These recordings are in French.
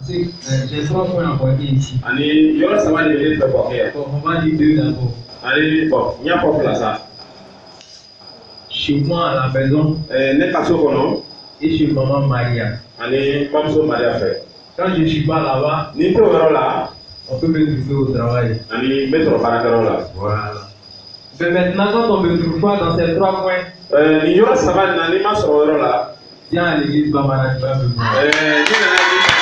J'ai 3 points à pointer ici. Ani yɔrɔ saba de bɛ ne fɛ bɔ kɛ. Bon, on va dire 2 d'abord. Ani bon n y'a fɔ fila sa. Chez moi à la maison. Ne ka so kɔnɔ. Et chez maman Maria. Ani bamuso Maria fɛ. Quand je suis pas là-bas. Ni n t'o yɔrɔ la. On peut me trouver au travail. Ani n bɛ sɔrɔ baarakɛyɔrɔ la. Voilà. Mais maintenant quand on me trouve pas dans ces 3 points. Nin yɔrɔ saba nin na n'i ma sɔrɔ yɔrɔ la. Viens à l'église Bamara, tu vas me voir. Ni nana l'église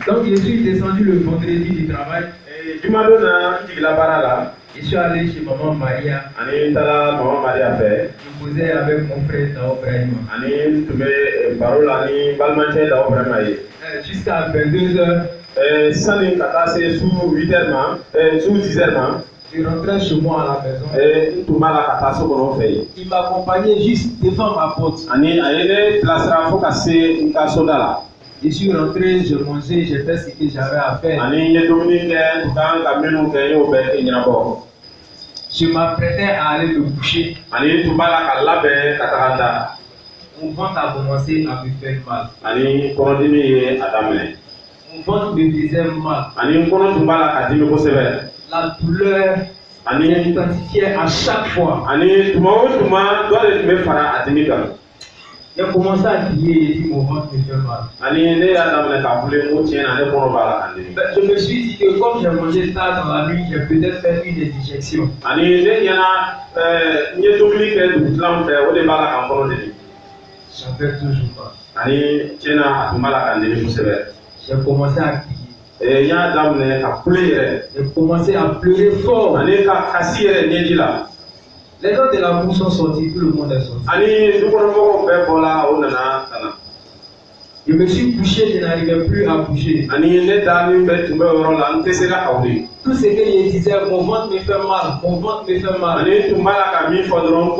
donc je suis descendu le vendredi du travail. Jumado na jigila baara la. Je suis allé chez maman Maria. Ani n taara maman Maria fɛ. Je causais avec mon frère Dao Brahima. Ani n tun bɛ baro la ni balimacɛ Dao Brahima ye. Jusqu'à 22 heures. Sani ka taa se su 8 heures ma, su 10 heures ma. Je rentrais chez moi à la maison. N tun b'a la ka taa so kɔnɔ fɛ yen. Il m'accompagnait juste devant ma porte. Ani a ye ne bilasira fo ka se n ka soda la. Je suis rentré, j'ai mangé, j'ai fait ce que j'avais à faire. Ani n ye dumuni kɛ, n kan ka minnu kɛ, n y'o bɛɛ ɲɛnabɔ. Je m'apprêtais à aller me coucher. Ani n tun b'a la ka labɛn ka taga da. Mon ventre a commencé à me faire mal. Ani kɔnɔdimi ye a daminɛ. Mon ventre me faisait mal. Ani n kɔnɔ tun b'a la ka dimi kosɛbɛ. La douleur s'intensifiait à chaque fois. Ani tuma o tuma dɔ de tun bɛ fara a dimi kan. J'ai commencé à crier et dit mon ventre me fait mal. Ani ne y'a daminɛ k'a fule n ko tiɲɛ na ne kɔnɔ b'a la ka dimi. Je me suis dit que comme j'ai mangé tard dans la nuit, j'ai peut-être fait une indigestion. Ani ne ɲɛna n ye dumuni kɛ dugutilan fɛ o de b'a la ka n kɔnɔ dimi. J'en fais toujours pas. Ani tiɲɛ na a tun b'a la ka n dimi kosɛbɛ. J'ai commencé à crier. N y'a daminɛ ka kule yɛrɛ. J'ai commencé à pleurer fort. Ani ka kasi yɛrɛ ɲɛji la. Les gens de la boue sont sortis, tout le monde est sorti. Ani dukɔnɔmɔgɔw bɛɛ bɔla o nana ka na. Je me suis couché, je n'arrivais plus à bouger. Ani ne da min bɛ tun bɛ o yɔrɔ la n tɛ se ka ka wuli. Tout ce que je disais, mon ventre me fait mal, mon ventre me fait mal. Ani tun b'a la ka min fɔ dɔrɔn n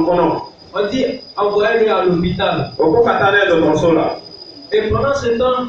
kɔnɔ. On dit envoyez-le à l'hôpital. O ko ka taa n'a ye dɔgɔtɔrɔso la. Et pendant ce temps,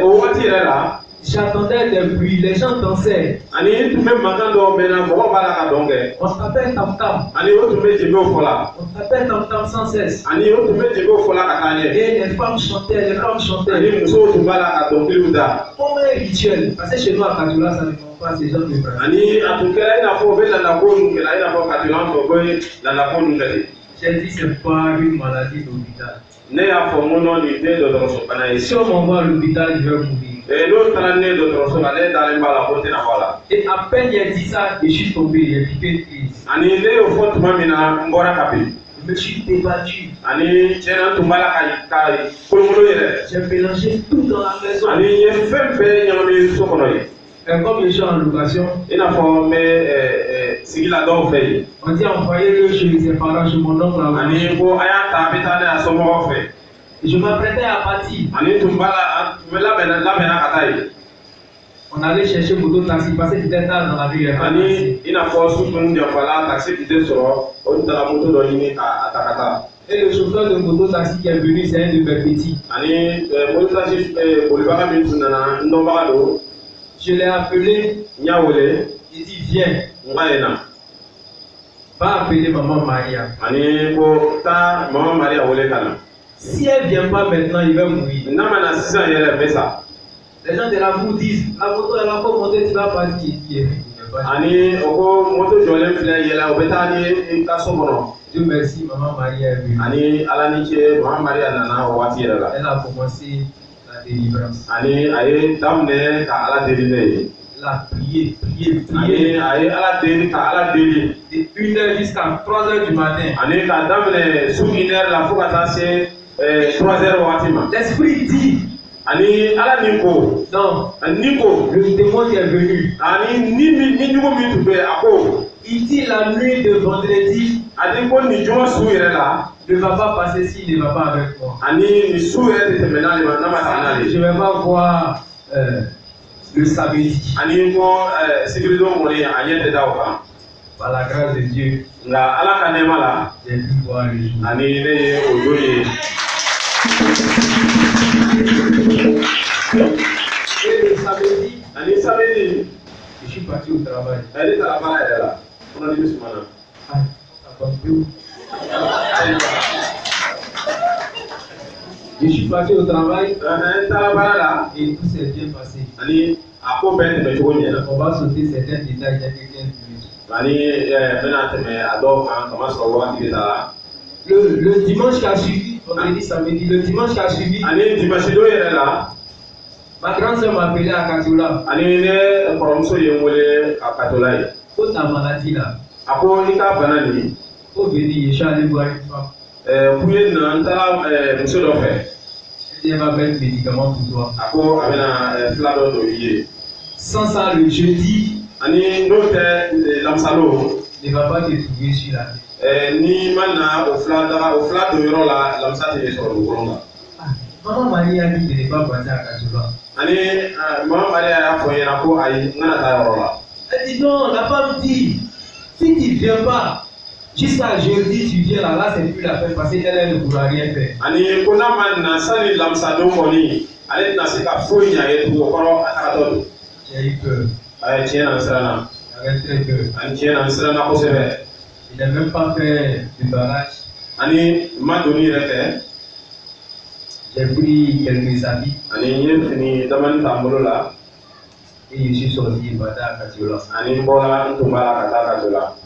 o waati yɛrɛ la. J'entendais des bruits, les gens dansaient. Ani tun bɛ mankan dɔw mɛn na mɔgɔw b'a la ka dɔn kɛ. On s'appelle tam tam. Ani o tun bɛ jeliw fɔ la. On s'appelle tam tam sans cesse. Ani o tun bɛ jeliw fɔ la ka taa ɲɛ. Et les femmes chantaient, les femmes chantaient. Ani musow tun b'a la ka dɔnkiliw da. Comme un rituel, parce que chez nous à Kaduna, ça ne compte pas ces gens de vrai. Ani a tun kɛra i n'a fɔ o bɛ ladako ninnu kɛla i n'a fɔ Kaduna fɛ o bɛ ladako ninnu kɛ ten. J'ai dit c'est pas une maladie d'hôpital. Ne y'a fɔ n ko non nin tɛ dɔgɔtɔrɔso bana ye. Si on m'envoie à l'hôpital, je vais mourir. N'o taara ne ye dɔgɔtɔrɔso la ne dalen b'a la ko n tɛna bɔ a la. Et à peine j'ai dit ça, je suis tombé, j'ai piqué une crise. Ani ne y'o fɔ tuma min na n bɔra ka bin. Je me suis débattu. Ani tiɲɛna n tun b'a la ka kolokolo yɛrɛ. J'ai mélangé tout dans la maison. Ani n ye fɛn bɛɛ ɲagami so kɔnɔ yen. Et comme je suis en location, I n'a fɔ n bɛ sigi la dɔw fɛ yen. on dit envoyez-le chez ses parents, chez mon oncle. Ani ko a y'a ta a bɛ taa ne a somɔgɔw fɛ. Je m'apprêtais à partir. Ani tun b'a la tun bɛ labɛnna ka taa yen. On allait chercher moto taxi parce que c'était tard dans la ville. Ani i n'a fɔ su tun janfala taxi tun tɛ sɔrɔ o tun taara moto dɔ ɲini k'a ta ka taa. Et le chauffeur de moto taxi qui est venu, c'est un de mes petits. Ani moto taxi bolibaga min tun nana n dɔnbaga don. Je l'ai appelé. N y'a wele. Il dit viens. N k'a ye na. Va appeler maman Maria. Ani ko taa maman Maria wele ka na. Si elle ne vient pas maintenant, il va mourir. N'a ma na sisan yɛrɛ bɛ sa. Les gens de la boue disent la moto elle va pas monter, tu vas partir. Ani o ko moto jɔlen filɛ yɛlɛ o bɛ taa ni i ka so kɔnɔ. Dieu merci, maman Maria est venue. Ani ala ni ce maman Maria nana o waati yɛrɛ la. Elle a commencé la délivrance. Ani a ye daminɛ ka ala deli ne ye. Elle a prié, prié, Ani prié. a ye ala deli ka ala deli. De 1h jusqu'à 3h du matin. Ani ka daminɛ su 1h la fo ka taa se 3h waati ma. L'esprit dit. Ani ala ni ko. Non. Ni ko. Le démon qui est venu. Ani ni ɲugu min tun bɛ a ko. Il dit la nuit de vendredi. Ani ko nin juma su yɛrɛ la. Ne va pas passer s'il ne va pas avec moi. Ani nin su yɛrɛ tɛ tɛmɛ n'ale ma n'a ma taa n'ale. Je ne vais pas voir le samedi. Ani ko sibiridon kɔni a ɲɛ tɛ da o kan. Par la grâce de Dieu. Nka ala ka nɛɛma la. J'ai pu voir le jour. Ani ne ye o don ye. Et le samedi. Ani samedi. Je suis parti au travail. Ne taara baara yɛrɛ la. Kɔnɔdimi sumana. Ah, ça tombe où? Je suis parti au travail taara baara la et tout s'est bien passé. ani a ko bɛɛ tɛmɛ cogo ɲɛna On va sauter certains détails, il y a quelques minutes. ani bɛna tɛmɛ a dɔw kan kamasɔrɔ wagati de t'a la. Le dimanche qui a suivi, vendredi, samedi, le dimanche qui a suivi, ani dimanche don yɛrɛ la ma grande sœur m'a appelé à Katiola. ani ne kɔrɔmuso ye n wele a katola ye. Pour ta maladie là, a ko i ka bana nin faut venir, je suis allé voir une femme. k'u ye na n taara muso dɔ fɛ. Elle va mettre médicaments pour toi. a ko a bɛna fila dɔ don i ye. Sans ça, le jeudi ani n'o tɛ lamisalo ne va pas te trouver sur la tête. ni ma na o fila don yɔrɔ la lamisa tɛ sɔrɔ dugukolo la. Maman Marie a dit de ne pas passer à Katiola. ani mama Maria y'a fɔ n ɲɛna ko ayi n kana taa yɔrɔ la. Elle dit non, la femme dit, si tu ne viens pas, jusqu'à jeudi tu viens là, c'est plus la fête parce qu'elle ne pourra rien faire. ani ko n'a ma na sani lamisa don kɔni ale tɛna se ka foyi ɲa ye tugun o kɔrɔ a tagatɔ don. J'ai eu peur. tiɲɛ na n siranna. J'avais très peur. ani tiɲɛ na n siranna kosɛbɛ. Il n'a même pas fait de barrage. ani n ma doni yɛrɛ tɛ. J'ai pris quelques habits ani n ye fini damani ta n bolo la. et je suis sorti de Bada à Katiola. ani n bɔra n tun b'a la ka taa ka to la.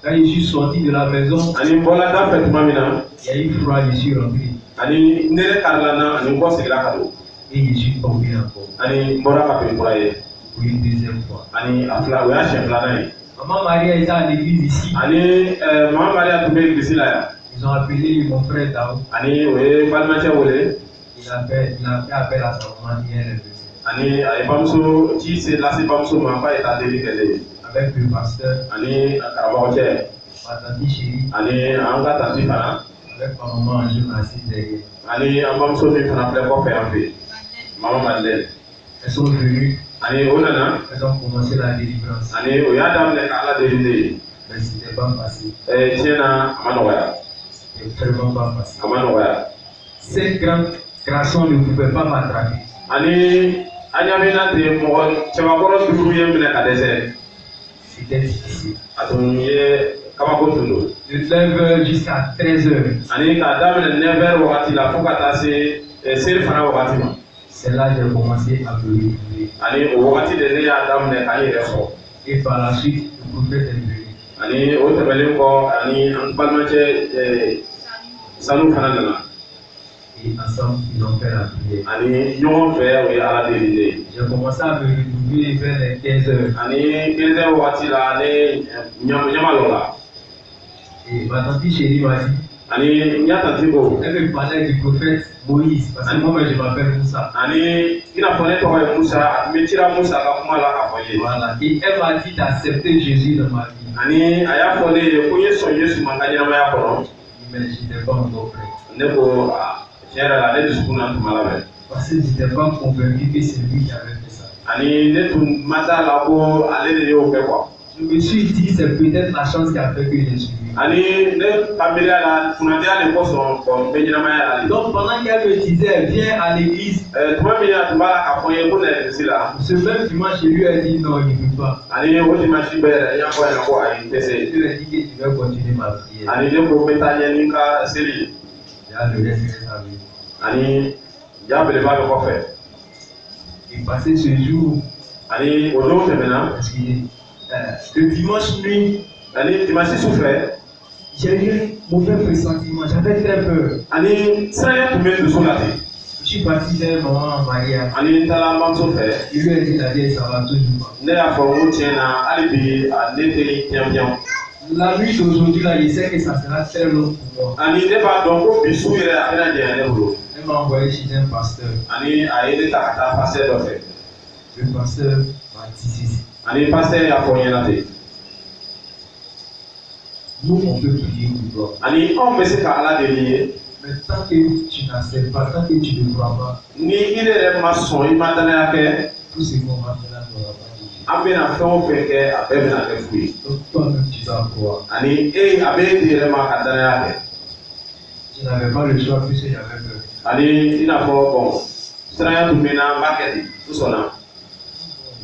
Quand je suis sorti de la maison, ani n bɔra da fɛ tuma min na. il y a eu froid, je suis rentré ani ne yɛrɛ karila na ani n kɔ seginna ka don. et je suis tombé encore ani n bɔra ka pili kura ye. pour une deuxième fois. ani a fila o y'a siɲɛ filanan ye. Maman Marie était à l'église ici. ani mama Maria tun bɛ egilisi la yan. Ils ont appelé mon frère Dao. ani o ye balimacɛ wele. Il a fait appel à sa maman et elle est venue. ani a ye bamuso ci se lase bamuso ma k'a ye taa deli kɛ ne ye. Avec le pasteur, ani a karamɔgɔ cɛ. ma tante chérie, ani an ka tanti fana. avec ma maman, je m'assis derrière. ani an bamuso min fana filɛ kɔfɛ yan fɛ mama Madeleine. Elles sont venues, ani o nana. elles ont commencé la délivrance. ani o y'a daminɛ ka ala deli ne ye. Mais ce n'était pas facile. tiɲɛ na a ma nɔgɔya. C'était vraiment pas facile. a ma nɔgɔya. Cette grande création ne pouvait pas m'attraper. ani an ɲamina ten mɔgɔ cɛbakɔrɔ duuru ye minɛ ka dɛsɛ. C'était difficile. a tun ye kabako tun don. De 9h jusqu'à 13h. ani k'a daminɛ 9h wagati la fo ka taa se seli fana wagati ma. C'est là que j'ai commencé à me retrouver. ani o wagati de ne y'a daminɛ k'an yɛrɛ sɔrɔ. Et par la suite, le prophète est venu. ani o tɛmɛlen kɔ ani an balimacɛ sanu fana nana. Et ensemble, ils ont fait la prière. ani ɲɔgɔn fɛ o ye ala deli ne ye. J'ai commencé à me retrouver vers les 15h. ani 15h wagati la ne ɲamalɔ la. Et ma tante chérie m'a dit, ani n y'a tanti ko. elle me parlait du prophète Moïse, parce que moi je m'appelle Moussa. ani i n'a fɔ ne tɔgɔ ye Musa a tun bɛ cira Musa ka kuma la k'a fɔ n ye. Voilà. Et elle m'a dit d'accepter Jésus dans ma vie. ani a y'a fɔ ne ye ko n ye sɔn Yesu ma n ka ɲɛnamaya kɔnɔ. Mais je n'étais pas encore prêt. ne ko tiɲɛ yɛrɛ la ne dusukun na tun ma labɛn. Parce que je n'étais pas convaincu que c'est lui qui avait fait ça. ani ne tun ma t'a la ko ale de y'o kɛ quoi. Je me suis dit, c'est peut-être la chance qui a fait que j'ai suivi. ani ne ka miiriya la kunnadiya de kosɔn n bɛ ɲɛnamaya la. Donc pendant qu'elle me disait, viens à l'église, tuma min a tun b'a la k'a fɔ n ye ko na egilisi la. ce même dimanche, je lui ai dit non, il ne peut pas. ani o dimanche bɛɛ yɛrɛ n y'a fɔ a ɲɛna ko ayi n tɛ Je se. lui ai dit que tu vas continuer ma prière. ani ne ko n bɛ taa ɲɛ ni n ka seli ye. Et là, le reste reste à lui. ani ja belebeleba bɛ kɔfɛ. Et passé ce jour, ani o don tɛmɛna. parce que le dimanche nuit, ani dimanche su fɛ. j'ai eu un mauvais pressentiment, j'avais très peur. ani siranya tun bɛ dusu la ten. Je suis parti vers maman Maria. ani n taara n bamuso fɛ. Je lui ai dit la vieille, ça va toujours pas. ne y'a fɔ n ko tiɲɛ na hali bi ne tɛ tiɲɛ-tiɲɛ. La nuit d'aujourd'hui, là, je sais que ça sera très long pour moi. ani ne b'a dɔn ko bi su yɛrɛ a bɛna janya ne bolo. Elle m'a envoyé chez un pasteur. ani a ye ne ta ka taa pasteur dɔ fɛ. Le pasteur m'a dit ceci. ani pasteur y'a fɔ n ɲɛna ten. Nous, on peut prier pour toi. ani anw bɛ se ka ala deli ye. Mais tant que tu n'acceptes pas, tant que tu ne crois pas, ni i yɛrɛ ma sɔn i ma danaya kɛ. tout ce qu'on va faire là n'aura pas de vie. an bɛna fɛn o fɛn kɛ a bɛɛ bɛna kɛ fu ye. Donc toi-même, tu dois croire. ani a bɛ e yɛrɛ ma ka danaya kɛ. Je n'avais pas le choix puisque j'avais peur. ani i n'a fɔ bɔn siranya tun bɛ n na n b'a kɛ ten n sɔnna.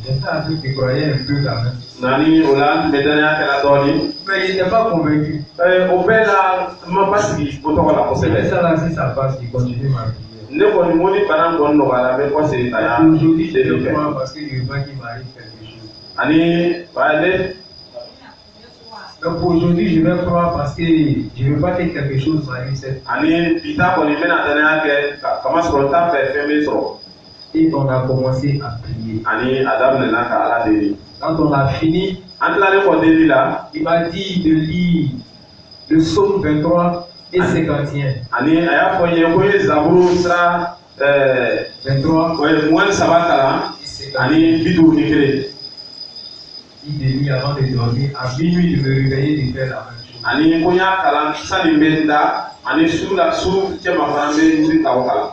J'étais un peu qui croyait un peu quand même. nani o la n tun bɛ danaya kɛra dɔɔni. Mais je n'étais pas convaincu. o bɛɛ la n ma basigi o tɔgɔ la Mais kosɛbɛ. ça là, si ça passe, je continue ma prière. Ne kɔni mo ni bana kɔni nɔgɔyara bɛ kɔ segin ka yan. Aujourd'hui, je le crois parce que je veux pas qu'il m'arrive quelque chose. Ani ne. Donc aujourd'hui, je vais croire parce que je ne veux pas que quelque chose m'arrive cette année. Ani bita kɔni bɛna danaya kɛ kama sɔrɔ t'a fɛ fɛn bɛ sɔrɔ. Et on a commencé à prier. Ani a daminɛna ka Ala deli. Quand on a fini, An tilalen kɔ deli la. Il m'a dit de lire le psaume 23 et 51. Ani a y'a fɔ n ye ko n ye Zaburu sira 23 53 kalan ani 51. Il dit avant de dormir, à minuit de me réveiller de faire la même chose. Ani ko n y'a kalan sani n bɛ n da ani su cɛ ma fana bɛ wuli ka o kalan.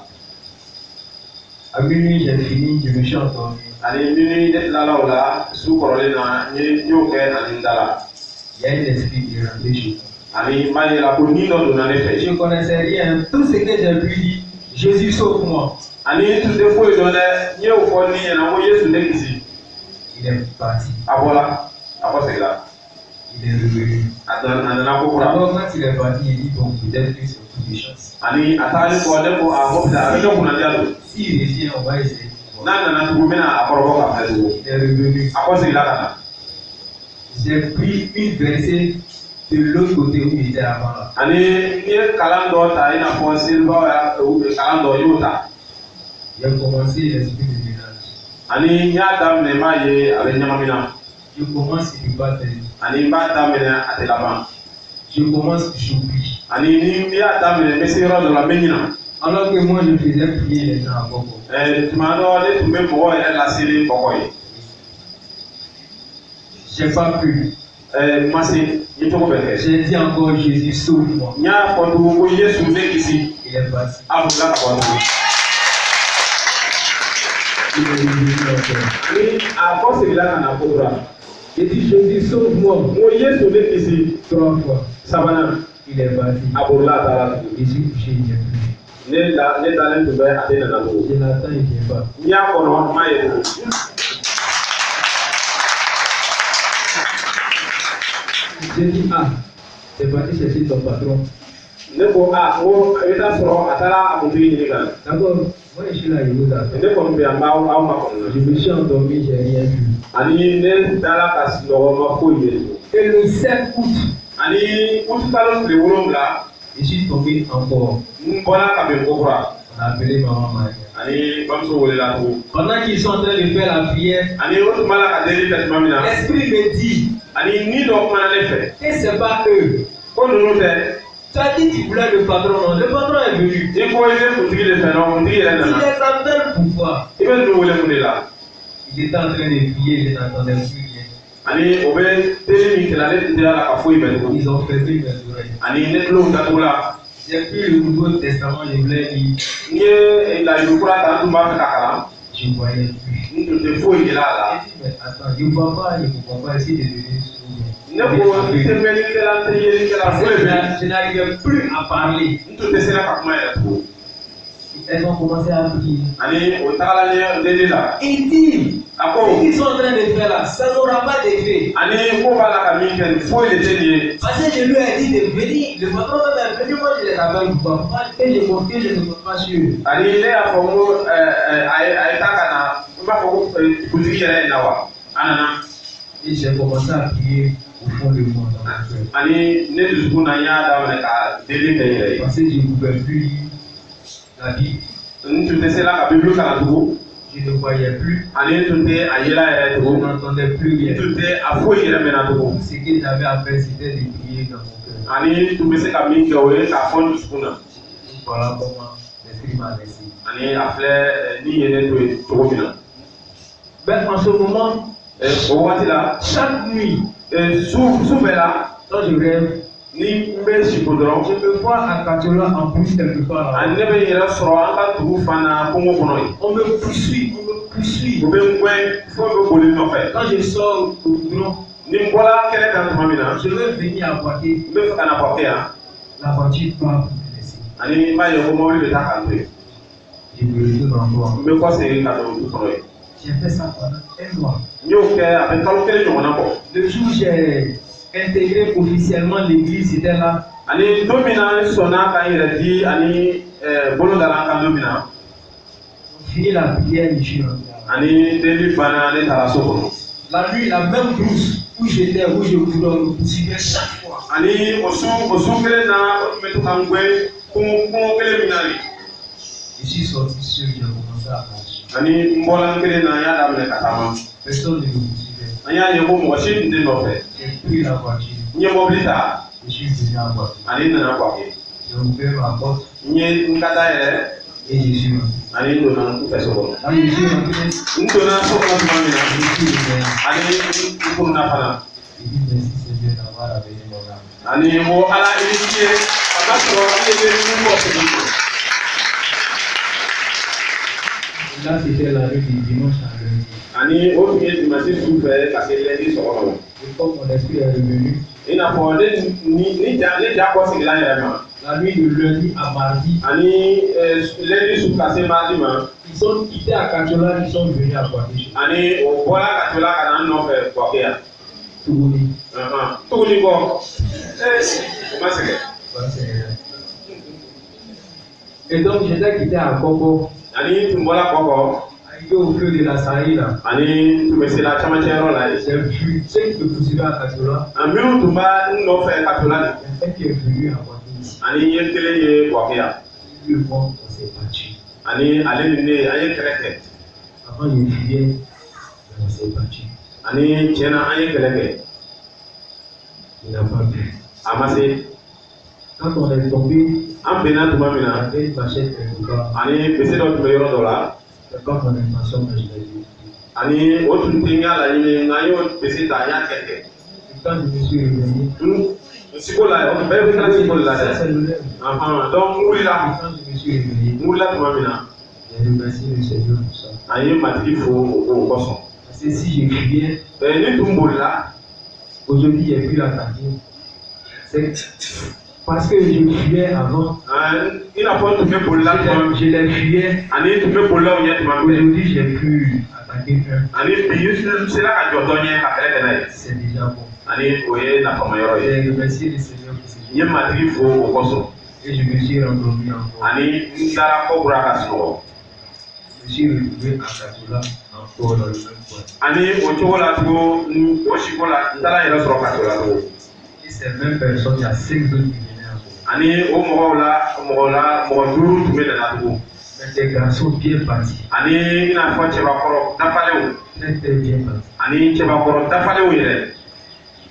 À minuit, j'ai fini, je me suis endormi. Ani minuit ne tilala o la su kɔrɔlen na n y'o kɛ ani n da la. Il y a un esprit qui est rentré chez moi. Ani m'a yira ko ni dɔ donna ne fɛ. Je ne connaissais rien. Tout ce que j'ai pu dire, Jésus sauve-moi. Ani tun tɛ foyi dɔn dɛ n y'o fɔ ni ɲɛna ko Yesu tɛ kisi. Il est parti. A bɔla a kɔ segin. Il est revenu. A nana ko kura. D'abord, quand il est parti, il dit bon, peut-être que c'est toutes des chances. Ani a tagali kɔ ne ko a ko a bɛ ne kunnadiya don. S'il revient, on va essayer. N'a nana tugun n bɛna a kɔrɔbɔ ka fɛ tugun. Il est revenu. A kɔ segin ka na. J'ai pris une versée de l'autre côté où il était avant là. Ani n ye kalan dɔ ta i n'a fɔ selibaw y'a kalan dɔ y'o ta. J'ai commencé l'esprit de ménage. Ani n y'a daminɛ n b'a ye a bɛ ɲagamina. Je commence et il va terminer. Ani n b'a daminɛ a tɛ laban. Je commence, j'oublie. Ani ni n y'a daminɛ n bɛ se yɔrɔ dɔ la n bɛ ɲina. Alors que moi je faisais prier les gens à Boko. Tuma dɔ ne tun bɛ mɔgɔw yɛrɛ laseli kɔkɔ ye. J'ai pas pu. Ma se ye cogo bɛ kɛ. J'ai dit encore Jésus sauve-moi. N y'a fɔ tugun ko Yesu ne kisi. Il est parti. A fɔla ka bɔ tugun. Il est revenu encore. Ani a kɔ segin ka na ko kura. J'ai dit Jésus sauve-moi. N ko Yesu ne kisi. 3 fois. Sabanan. Il est parti. A bolila a taara tugun. Je suis couché, il est plus. Ne dalen tun bɛ a tɛ nana tugun. Je l'attends, il vient pas. N y'a kɔnɔ n m'a ye tugun. J'ai dit ah, c'est parti chercher ton patron. Ne ko a ko i bɛ taa sɔrɔ a taara a kuntigi ɲini ka na. D'accord, moi je suis là, je vous attends. Ne kɔni bɛ yan n b'aw ma kɔnɔ. Je me suis endormi, j'ai rien vu. Ani ne dala ka sunɔgɔ ma foyi ye tugun. Et le 7 août, Ani uti kalo tile 7 je suis tombé encore. n bɔra ka bɛn ko kura. On a appelé maman Maria. Ani bamuso welela tugun. Pendant qu'ils sont en train de faire la prière, Ani o tun b'a la ka deli kɛ tuma min na. l'esprit me dit Ani ni dɔ kumana ne fɛ. que c'est pas eux. Ko ninnu tɛ. Tu as dit que tu voulais le patron, non? Le patron est venu. I ko i bɛ kuntigi de fɛ nɔ kuntigi yɛrɛ Il nana. les appelle pourquoi? I bɛ ninnu wele mun de la. Il était en train de prier, je n'entendais plus rien. Ani o bɛ deli min kɛla ne tun tɛ ala ka foyi bɛ tugun. Ils ont fermé mes oreilles. Ani ne tulo datugula. J'ai pris le Nouveau Testament, je voulais lire. N ye layidu kura ta n tun b'a fɛ ka kalan. Je ne voyais plus. N tun tɛ foyi de la a la. J'ai dit, mais attends, je ne vois pas, je ne comprends pas, essayer de devenir sourd. Ne ko n tɛ mɛnnikɛla n tɛ yelikɛla Parce foyi bɛ. que je n'arrivais plus à parler. N tun tɛ se ka kuma yɛrɛ tugun. Elles ont commencé à prier. Ani o tagala ɲɛ deli la. Il dit, A ce ko qu'ils sont en train de faire là, ça n'aura pas d'effet. ani ko b'a la ka min kɛ nin foyi de tɛ nin ye. Parce que je lui ai dit de venir, le patron même est venu, moi je les appelle pourquoi? Moi, que je compte, que je ne compte pas sur eux. Ani ne y'a fɔ ko a ye taa ka na n b'a fɔ ko kuntigi yɛrɛ ye na wa a nana. Et j'ai commencé à prier au fond de moi dans ma cœur. Ani ne dusukun na n y'a daminɛ ka deli kɛ n yɛrɛ ye. Parce que je ne pouvais plus lire la Bible. N tun tɛ se la ka bibulu kalan tugun. Je ne voyais plus. Ani n tun tɛ a yela yɛrɛ Je tugun. n'entendais plus N rien. tun tɛ a foyi yɛrɛ mɛnna tugun. Tout ce que j'avais à faire, c'était de prier dans mon cœur. Ani n tun bɛ se ka min kɛ o ye k'a fɔ n dusukun na. Voilà comment l'esprit m'a laissé. Ani a filɛ ni ye ne to yen cogo min na. Ben, en ce moment, O waati la chaque nuit, su bɛɛ la quand je rêve, ni n bɛ si ko dɔrɔn. je me vois à Katola en plus quelque part. Ani ne bɛ n yɛrɛ sɔrɔ an ka dugu fana kungo kɔnɔ yen. On me poursuit, on me poursuit. O bɛ n gɛn fo bɛ boli nɔfɛ. Quand je sors au boulot, Ni n bɔra kɛnɛ kan tuma min na je vais venir à Boaké. n bɛ fɛ ka na Baké yan. La voiture part pour me laisser. Ani n b'a ye ko mɔbili bɛ taa k'an to yen. Je me retourne encore. N bɛ kɔ segin ka don du kɔnɔ yen. J'ai fait ça pendant un mois. N y'o kɛ a bɛ kalo 1 ɲɔgɔnna bɔ. Le jour où j'ai intégré officiellement l'église, c'était là. Ani don min na n sɔnna ka n yɛrɛ di ani bolo dara kan do mina Fini la prière ici. ani deli bana ne tara soko La nuit, la même brousse où j'étais, où je poursuivais chaque fois. ani osu kele na metu kangwe kumu kele minari Je suis sorti sur, j'ai commencé à marcher. ani mbola kele na ya damne katama Personne ne me poursuivait. anya ye ko mo shi ndin no fe J'ai pris la voiture. nye mobilita Je suis venu à voiture. ani nana kwa ke J'ai ouvert ma porte nye nkata yele et je suis rentré. ani ndo na ku soko Quand je suis rentré, ndo na soko na mina je suis revenu. ani ku na fana Je dis merci Seigneur d'avoir amené mon âme. ani mo ala initié abaso ile ni mo se Là, c'était la nuit du dimanche à lundi. ani o fi dimanche souffre parce que lundi soko Et comme mon esprit est revenu, ina fo ni ja ko sigla yere ma la nuit de lundi à mardi, ani lundi souffre parce que mardi ma ils ont quitté à Kachola, ils sont venus à Boaké. ani o bola ka tola kana no fe ko ke ya Tourné. to ni ko ma se ke Et donc, j'étais quitté à Koko, ani tumbola koko arrivé au feu de la Sahila. ani tumesela chama chero la J'ai vu ceux qui me poursuivaient à Kachola, amiru tumba no fe ka tola quelqu'un qui est venu à Boaké ici. ani ye kele ye ko ke ya Le monde, on s'est battu. ani ale ni ne aye kereke Avant, je fuyais, mais on s'est battu. ani chena aye kereke Il n'a pas pu. amase Quand on est tombé, an bena tuma on mina avait une machette quelque part. ani bese dɔ tun bɛ yɔrɔ dɔ la C'est pas mon intention, mais je l'ai dit. ani o tun tɛ n y'a laɲini nka n y'o bese ta n y'a kɛ kɛ Et quand je me suis réveillé, siko la o bɛɛ bɛ kɛra siko de la ça dɛ c'est le lèvre. donc n wulila Et quand je me suis réveillé, n wulila tuma min na j'ai remercié le Seigneur pour ça. a ye matigi fo o kosɔn Parce que si je fuyais, ni tun bolila aujourd'hui j'ai pu la tenter. C'est parce que je fuyais avant. i n'a fɔ n tun bɛ bolila tuma min Je les fuyais. ani n tun bɛ bolila o ɲɛ tuma min Aujourd'hui j'ai pu attaquer un. ani bi n sera ka jɔ dɔ ɲɛ ka kɛlɛ kɛ n'a ye C'est déjà bon. ani o ye nafama yɔrɔ ye J'ai remercié le Seigneur pour ce n ye matigi fo o kosɔn et je me suis rendormi encore. ani n taara kɔkura ka sunɔgɔ. Je me suis retrouvé à Katola encore dans le même coin. ani o cogo la tugun o siko la n taara n yɛrɛ sɔrɔ ka to la tugun Et ces mêmes personnes, il y a 5 autres qui venaient encore. ani o mɔgɔ 5 tun bɛ nana tugun Mais des garçons bien bâtis, ani i n'a fɔ cɛbakɔrɔ dafalenw très bien bâtis. ani cɛbakɔrɔ dafalenw yɛrɛ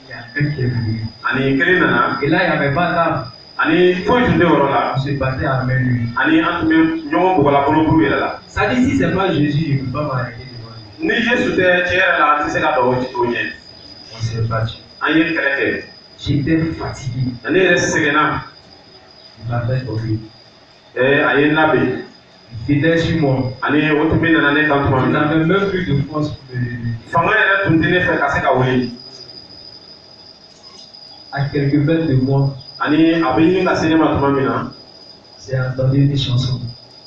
Il y a un qui est venu. ani kelen nana Et là, il n'y avait pas d'armes. ani foyi tun tɛ yɔrɔ la On se battait à main nue. ani an tun bɛ ɲɔgɔn bugɔla bolokuru yɛrɛ la Ça dit, si ce n'est pas Jésus, je ne peux pas m'arrêter devant lui. ni yesu tɛ tiɲɛ yɛrɛ la an tɛ se ka dɔn o ɲɛ On s'est battu. an ye kɛlɛ kɛ J'étais fatigué. ne yɛrɛ sɛgɛnna Il m'a fait tomber. a ye n labɛn Il était sur moi. ani o tun bɛ nana ne kan tuma Je min na n'avais même plus de force pour me lever. fanga yɛrɛ tun tɛ ne fɛ ka se ka wuli À quelques mètres de moi, ani a bɛ ɲini ka se ne ma tuma min na j'ai entendu des chansons.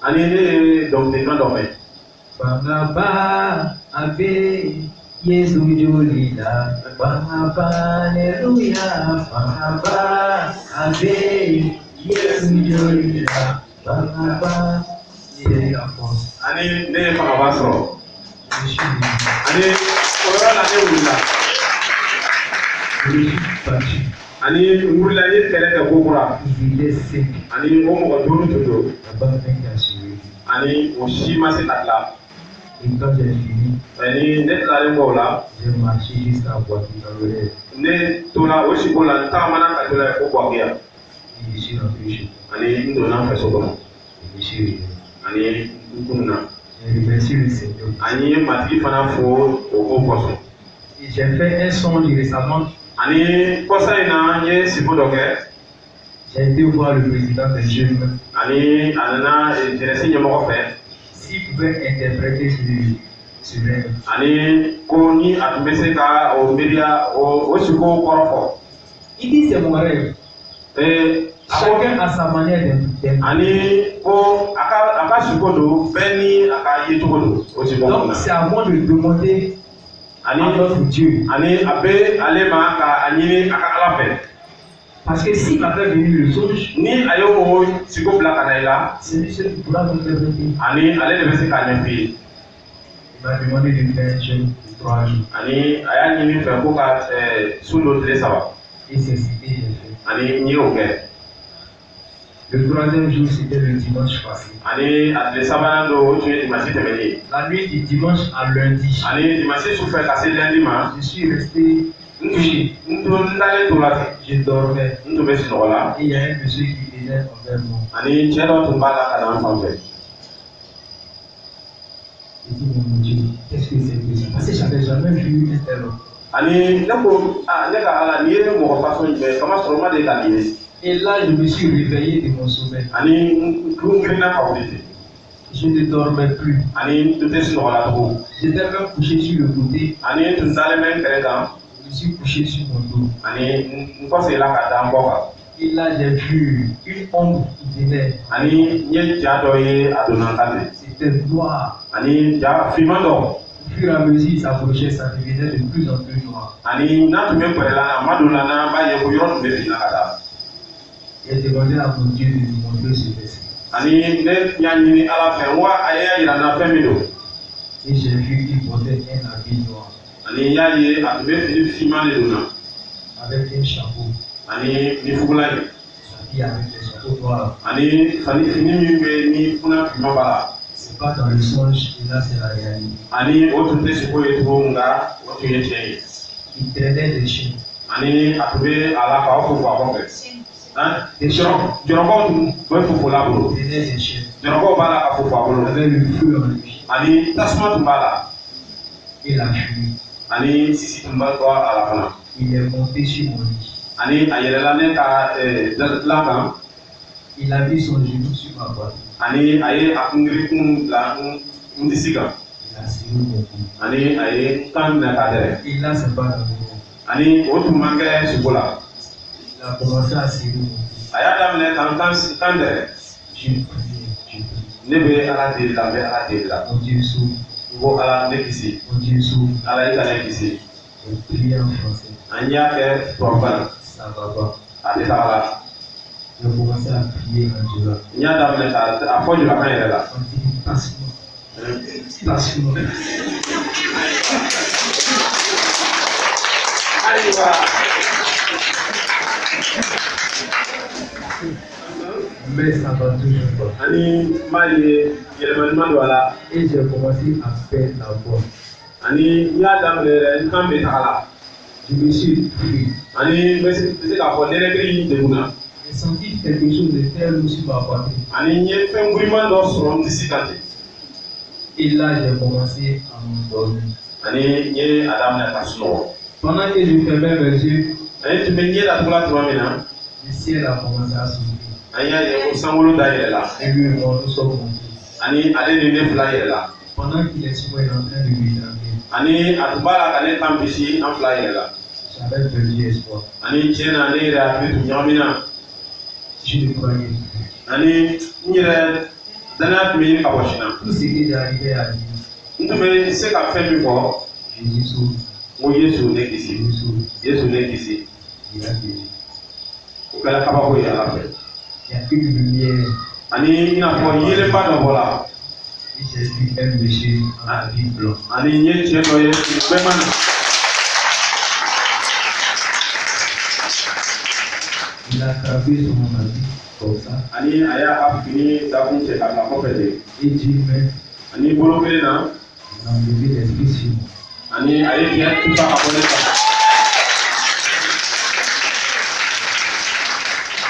ani ne ye dɔnkilikan dɔ mɛn Bangaba abe Yesu jolila. Bangaba haleluya. Bangaba abe Yesu jolila. Bangaba. C'est la force. ani ne ye fangaba sɔrɔ Je suis venu. ani o yɔrɔ la ne wulila Je me suis battu. ani n wulila n ye kɛlɛ kɛ kokura Il était sec. ani o mɔgɔ 5 tun don La balle m'a assuré. ani o si ma se ka tila Et quand j'ai fini, ni ne tilalen kɔ o la j'ai marché jusqu'à Boaké dans le lait. ne tora o siko la n tagamana ka to la fo Bouaké yan Et je suis rentré chez moi. ani n donna n fɛ so kɔnɔ Et je suis revenu. ani n kunna J'ai remercié le Seigneur. ani ye matigi fana fo o ko kɔsɔn Et j'ai fait un songe récemment. ani kɔsa in na n ye siko dɔ kɛ J'ai été voir le président des jeunes. ani a nana jɛnɛsi ɲɛmɔgɔ fɛ S'il pouvait interpréter ce rêve. ani ko ni a tun bɛ se ka o miiriya o siko kɔrɔ fɔ Il dit c'est mon rêve. Chacun a sa manière d'interpréter. ani ko a ka siko don bɛɛ ni a ka ye cogo don o siko Donc kɔnɔ c'est à moi de demander à ani notre Dieu ani a bɛ ale ma ka a ɲini a ka ala fɛ Parce que s'il m'a fait venir le songe, ni a y'o o siko bila ka na i la c'est lui seul qui pourra m'interpréter. ani ale de bɛ se k'a ɲɛf'i ye. Il m'a demandé de faire un jeûne de 3 jours. Ani a y'a ɲini fɛ ko ka su don tile 3. Et c'est ce que j'ai fait. Ani n y'o kɛ. Le 3e jour, c'était le dimanche passé. Ani a tile 3nan don o tun ye dimanche tɛmɛnen ye. La nuit du dimanche à lundi, Ani dimanche sufɛ ka se lundi ma. je suis resté couché. N dalen to la ten. Je dormais. N tun bɛ sunɔgɔ la. Et il y a un monsieur qui venait envers moi. Ani cɛ dɔ tun b'a la ka na n fan fɛ. Je dis, mon Dieu, qu'est-ce que c'est que ça? Parce que je n'avais jamais vu un tel homme. Ani ne ko ne ka ala nin ye ne mɔgɔ façon jumɛn kamasɔrɔ n ma deli ka nin ye. Et là, je me suis réveillé de mon sommeil. Ani n girinna ka wuli ten. Je ne dormais plus. Ani n tun tɛ sunɔgɔ la tugun. J'étais même couché sur le côté. Ani n tun dalen bɛ n kɛrɛ kan. Je me suis couché sur mon dos. Ani n kɔsegin la ka da n kɔ kan. Et là, j'ai vu une ombre qui venait. Ani n ye ja dɔ ye a donna n kan ten. C'était noir. Ani ja finman dɔ. Au fur et à mesure qu'il s'approchait, ça devenait de plus en plus noir. Ani n'a tun bɛ kɔrɛ la na ma don la na b'a ye ko yɔrɔ tun bɛ finna ka taa. J'ai demandé à mon Dieu de me montrer ce verset. Ani ne y'a ɲini ala fɛ n wa a ye yira n na fɛn min don. Et j'ai vu qu'il portait un habit noir Ani n y'a ye a tun bɛ fini finman de don na. avec un chapeau. Ani ni fugulan ye. S'habille avec des chapeaux noirs. Ani fini min bɛ ni funa finman b'a la. C'est pas dans le songe, et là c'est la réalité. Ani o tun tɛ siko ye tugun nka o tun ye tiɲɛ ye. Il traînait des chiens. Ani a tun bɛ a la k'aw fo a kɔfɛ. Jɔrɔkɔw tun bɛ fofo la bolo. Il traînait des chiens. Jɔrɔkɔw b'a la ka fofo a Il bolo. avait le feu en lui. Ani tasuma tun b'a la. Et la fumée. Ani sisi tun b'a to a la fana. Il est monté sur mon lit. Ani a yɛlɛla ne ka dilan kan. Il a mis son genou sur ma poitrine. Ani a ye a kungilikun bila n disi kan. Il a serré mon cou. Ani a ye kan minɛ k'a dɛrɛ. Et là c'est pas dans le moment. Ani o tun man kɛ sogo la. Il a commencé à serrer mon cou. A y'a daminɛ kan dɛrɛ. Je prie. Ne bɛ ala deli la n bɛ ala deli la. Mon Dieu sauve. N ko ala ne kisi. Mon Dieu sauve. Ala i ka ne kisi. J'ai prié en français. An y'a kɛ tubabukan na. Ça va pas. A tɛ taga la. J'ai commencé à prier en Dieu. N y'a daminɛ k'a fɔ julakan yɛrɛ la. On dit passe-moi. Passe-moi. Ayiwa. Mais ça va toujours pas. Ani m'a ye yɛlɛma don a la. Et j'ai commencé à perdre la voix. Ani n y'a daminɛ yɛrɛ n kan bɛ taga la. Je me suis pris. Ani n bɛ se k'a fɔ nɛnɛkili degunna. J'ai senti quelque chose de très lourd sur ma poitrine. Ani n ye fɛn giriman dɔ sɔrɔ n disi kan ten. Et là, j'ai commencé à m'endormir. Ani n ye a daminɛ ka sunɔgɔ. Pendant que je fermais mes yeux, Ani tun bɛ ɲɛ datugula tuma min na. le ciel a commencé à s'ouvrir. An y'a ye ko sankolo da yɛlɛ la. Et lui et moi, nous sommes montés. Ani ale ni ne fila yɛlɛ la. Pendant qu'il est sur moi, il est en train de m'étrangler. Ani a tun b'a la ka ne kan bisi an fila yɛlɛ la. J'avais perdu espoir. Ani tiɲɛ na ne yɛrɛ hakili tun ɲagamina. Je ne croyais plus. Ani n yɛrɛ danaya tun bɛ ɲini ka bɔ sin na. Tout ce que j'arrivais à dire, N tun bɛ se ka fɛn min fɔ. Jésus sauve. N ko Yesu ne kisi. Jésus sauve. Yesu ne kisi. Il a guéri. O kɛra kabako ye ala fɛ. Il y a une lumière. Ani i n'a fɔ yelenba dɔ bɔra. Et j'ai vu un monsieur en habit blanc. Ani n ye cɛ dɔ ye bɛɛma na. Il a frappé sur mon habit comme ça. Ani a y'a ka fini dakun cɛ ka bila kɔfɛ de. Et Dieu m'a Ani bolo kelen na. enlevé l'esprit sur moi. Ani a ye fiɲɛ tuba ka bɔ ne kan.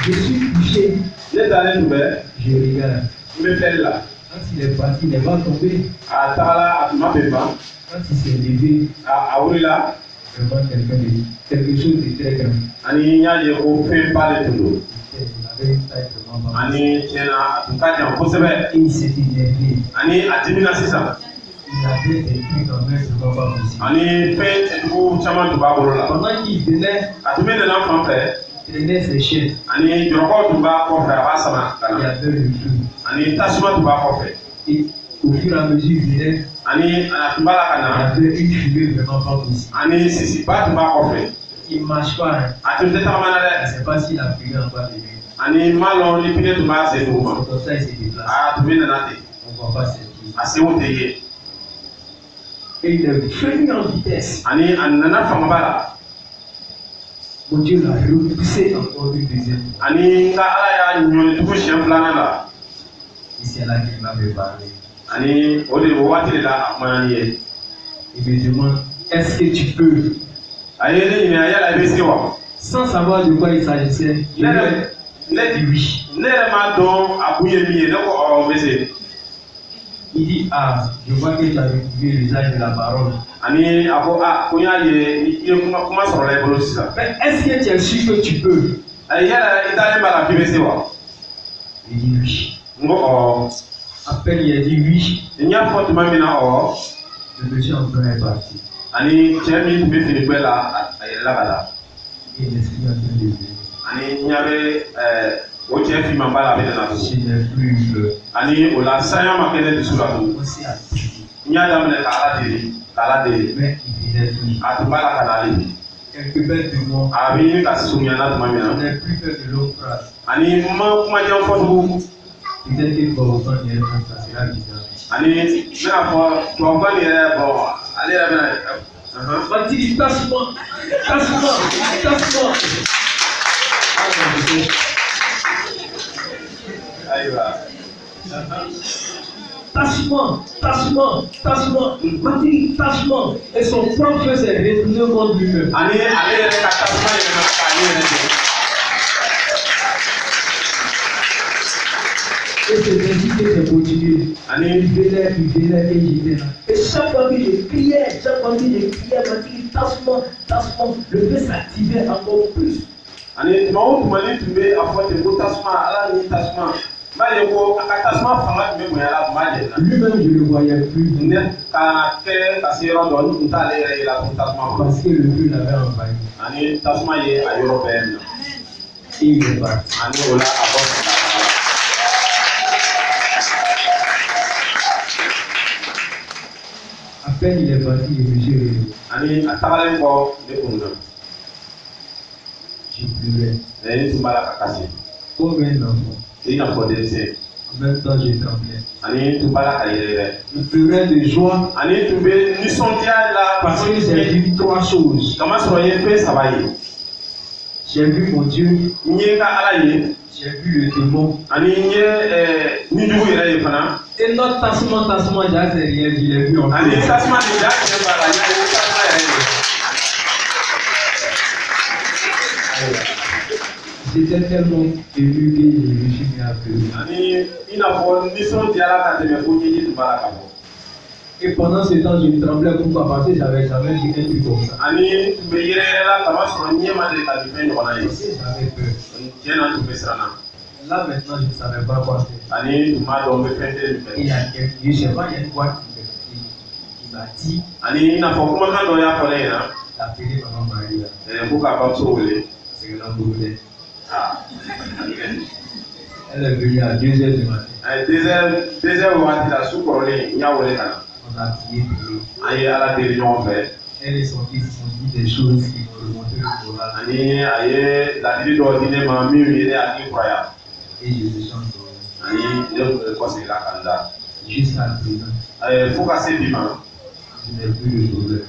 Je suis couché. Ne dalen tun bɛ. Je regarde. N bɛ filɛli la. Quand il est parti, il n'est pas tombé. A tagala a tun ma bɛn ban. Quand il s'est levé, A wulila. vraiment quelque chose de très grand. Ani n y'a ye ko fɛnba de tun don. Il avait une taille vraiment pas. Ani tiɲɛna a tun ka jan kosɛbɛ. Et il s'était énervé. Ani a dimina sisan. Il avait des trucs en main vraiment pas possible. Ani fɛn cɛjugu caman tun b'a bolo la. Pendant qu'il venait, A tun bɛ nana fan fɛ. il traînait ses chaînes. Ani jɔrɔkɔw tun b'a kɔfɛ a b'a sama ka Il y na. avait le feu. Ani tasuma tun b'a kɔfɛ. Et au fur et à mesure, il venait, Ani a tun b'a la ka il y na. avait une fumée vraiment pas possible. Ani sisiba tun b'a kɔfɛ. il ne marche pas. Hein. Je ne sais pas s'il a prié encore les nuits. C'est comme ça, il s'est déplacé. On ne voit pas cette vie. Et il est venu en vitesse. Mon Dieu l'a repoussé encore une deuxième fois. Et c'est là qu'il m'a parlé. Il me demande, est-ce que tu peux? Sans savoir de quoi il s'agissait, il a dit oui. Il dit, ah, je vois que tu as retrouvé l'usage de la parole. Mais est-ce que tu es sûr que tu peux? Il dit oui. À peine il a dit oui, le monsieur encore est parti. Et l'esprit en train de venir. Je n'ai plus eu peur. On s'est appris. Mais il est venu. Quelques bêtes de moi. On n'a plus fait de longues phrases. Peut-être que pour autant il y a un ça sera bizarre. Mathilde, tasse-moi. Tasse-moi. Mathilde, tasse-moi. Et son propre s'est retourné contre lui-même. Et c'est ainsi que j'ai continué. Il venait et j'étais là. Et chaque fois que je criais, Mathilde, tasse-moi. Le feu s'activait encore plus. Lui-même, je ne le voyais plus. Parce que le feu l'avait envahi. Et il est parti. À peine il est parti, le monsieur est revenu. J'ai pleuré. Comme un enfant. En même temps, je tremblais. Je pleurais de joie. Parce que j'ai vu trois choses. J'ai vu mon Dieu. J'ai vu le démon. Et notre tassement, j'ai rien dit, je l'ai vu en fait. J'étais tellement ému que je me suis mis à pleurer. Et pendant ce temps, je tremblais. Pourquoi? Parce que j'avais jamais dit un truc comme ça. J'avais peur. Là maintenant, je ne savais pas quoi faire. Et je ne sais pas, il y a une boîte qui m'a dit d'appeler Maman Maria. C'est que l'on elle est venue à 2h du matin. On a prié. Elle est sortie, ils ont dit des choses qui m'ont remonté le moral. Et je me sens jusqu'à présent. Je n'ai plus de problème.